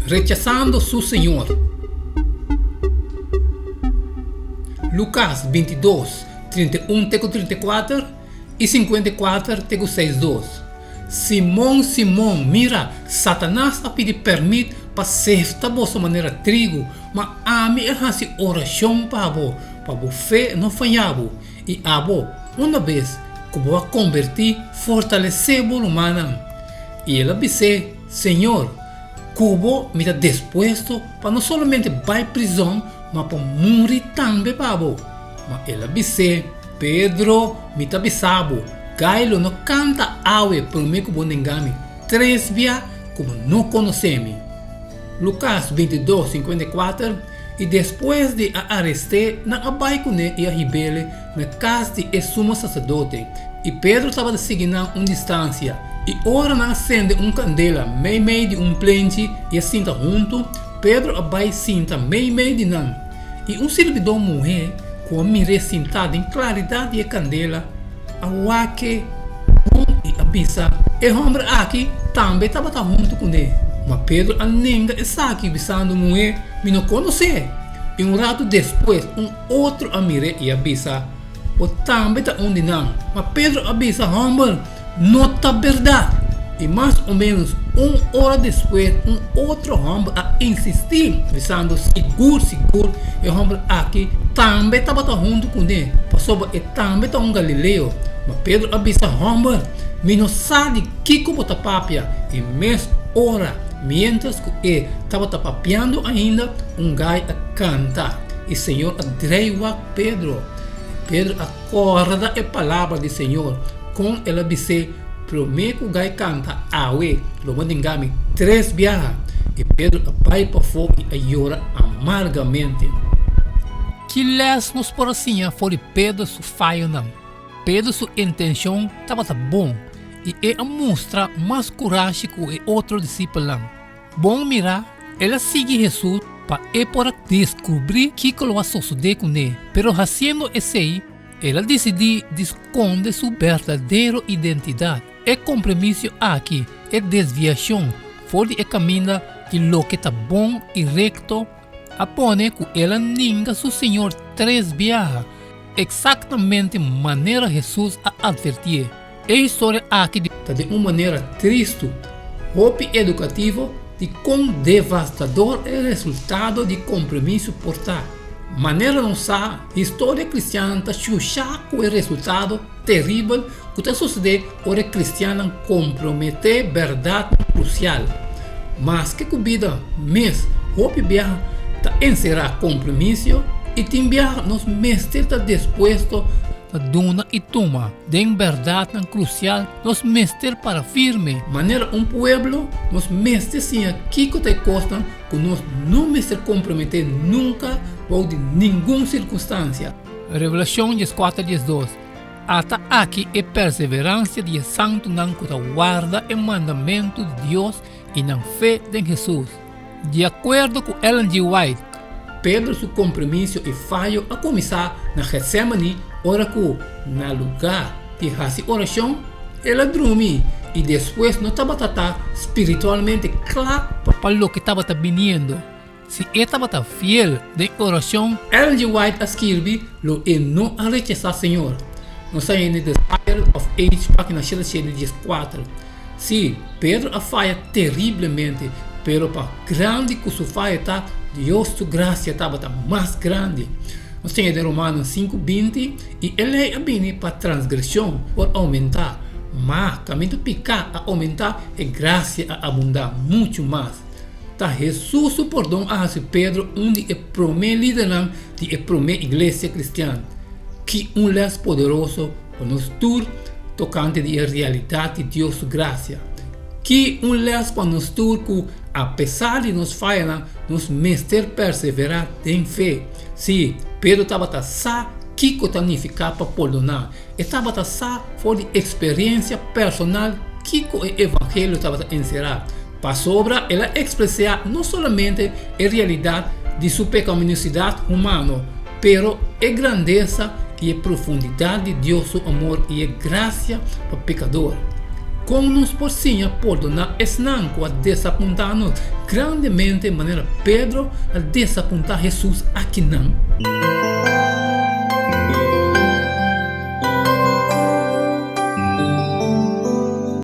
rechazando su Señor. Lucas 22, 31-34 e 54-62. Simão, mira, Satanás a pedir permite para cesta vossa maneira trigo, mas a mim é assim oração para fé não falhava. E uma vez que vou convertir, fortalecer a humana. E ela disse, Senhor, Cubo me está disposto para não somente vai prisão, mas para morrer também, pabo. Mas ela disse, Pedro, me está bisabo, Gailo não canta awe por mim que vou engame, 3 dias como não conhecemos. Lucas 22, 54. E depois de arrestar, na abaicune e a rebelde, na casa de sumo sacerdote. E Pedro estava seguindo uma distância. E ora não acende candela, meio de plente, e assim junto, Pedro abai cinta meio de não. E servidor mulher, com a mira sentada em claridade e candela, a que e abisa, e o homem aqui também estava junto com ele. Mas Pedro ainda está aqui visando mulher, me não conhece. E rato depois, outro amire e avisa, o também está onde não. Mas Pedro avisa, homem, não está verdade. E mais ou menos 1 hora depois, outro homem a insistir, visando seguro, e o homem aqui também estava junto com ele. Passou e também está Galileu. Mas Pedro avisa, homem, me não sabe que como está papia. E mesmo hora, mientras que estava papeando ainda, gai a cantar. E o Senhor adreiu a Pedro. Pedro acorda a palavra do Senhor. Com ela disse, prometo que gai canta, awe, lo mandingame 3 vezes. E Pedro vai para fogo e chora amargamente. Que lemos por assim foi Pedro su falho não. Pedro sua intenção estava bom. E ela mostra mais coragem que o outro discípulo. Bom mirar, ela segue Jesus para descobrir o que vai suceder com ele. Pero fazendo isso, ela decidiu esconder sua verdadeira identidade. O compromisso aqui é desviação, fora de caminho de lo que está bom e recto, apone que ela ninga seu Senhor 3 vezes, exatamente maneira Jesus a advertir. A história aqui está de uma maneira triste, hope educativo, de quão devastador é o resultado de compromisso portar. Maneira não sabe, história cristã está chuchar com o resultado terrível que está sucedendo quando a cristã comprometer verdade crucial. Mas que vida mesmo, hope viaja está encerrar compromisso e também nos mestres está disposto duna e toma, de verdade crucial, nos mestres para firme. Maneira pueblo, nos mestres sim aqui que te costam, que nós não mestres comprometer nunca ou de nenhuma circunstância. Revelação 14:12. Até aqui é perseverança de santo não que guarda o mandamento de Deus e na fé de Jesus. De acordo com Ellen G. White, Pedro seu compromisso e falho a começar na Getsemane, ora que na lugar de fazer oração, ela dorme e depois não estava espiritualmente claro para o que estava vindo. Se ela estava fiel de oração, Ellen G. White escreve lo e não a rechazar Senhor. Não sai em The Fire of Age, página 714. Sim, Pedro a falha terrivelmente, pero para grande que sua falha está, Deus sua graça estava mais grande. Nós temos de Romanos 5:20 e ele é bem para transgressão por aumentar, mas caminho pecar a aumentar e graça a abundar muito mais. Tá Jesus o perdão a Pedro onde é promê liderança de promê igreja cristã, que les poderoso para nos tur tocante de realidade de Deus graça, que les para nos tur que apesar de nos falhar, nos mestre perseverar em fé. Sim, Pedro estava sa que significa para perdonar. Estava sa por experiência personal que o evangelho estava encerrado. Para sobra, ela expressa não somente a realidade de sua pecaminosidade humana, pero a grandeza e a profundidade de Deus, seu amor e a graça para o pecador. como nos porcinha perdonar esnanco a desapontar-nos grandemente de maneira Pedro a desapontar Jesus aqui não.